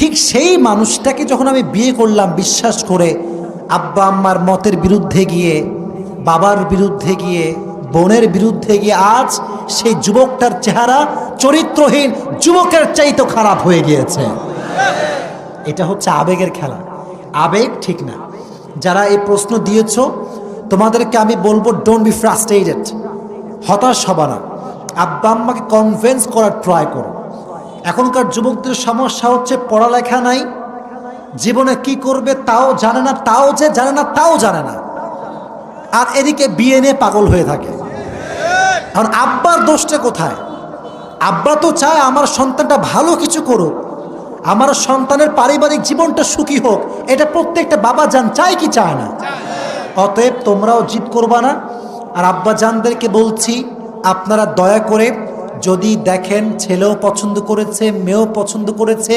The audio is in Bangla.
ঠিক সেই মানুষটাকে যখন আমি বিয়ে করলাম বিশ্বাস করে, আব্বা আম্মার মতের বিরুদ্ধে গিয়ে, বাবার বিরুদ্ধে গিয়ে, বোনের বিরুদ্ধে গিয়ে, আজ সেই যুবকটার চেহারা চরিত্রহীন যুবকের চাইতে খারাপ হয়ে গিয়েছে। এটা হচ্ছে আবেগের খেলা। আবেগ ঠিক না। যারা এই প্রশ্ন দিয়েছ তোমাদেরকে আমি বলবো, ডোন্ট বি ফ্রাস্ট্রেটেড, হতাশ হবা না। আব্বা আম্মাকে কনভিন্স করার ট্রাই করো। এখনকার যুবকদের সমস্যা হচ্ছে পড়ালেখা নাই, জীবনে কি করবে তাও জানে না, তাও যে জানে না তাও জানে না, আর এদিকে বিয়ে নিয়ে পাগল হয়ে থাকে। এখন আব্বার দোষটা কোথায়? আব্বা তো চায় আমার সন্তানটা ভালো কিছু করুক, আমার সন্তানের পারিবারিক জীবনটা সুখী হোক। এটা প্রত্যেকটা বাবা জান চায় কি চায় না? অতএব তোমরাও জিদ করবা না। আর আব্বা জানদেরকে বলছি, আপনারা দয়া করে যদি দেখেন ছেলেও পছন্দ করেছে, মেয়েও পছন্দ করেছে,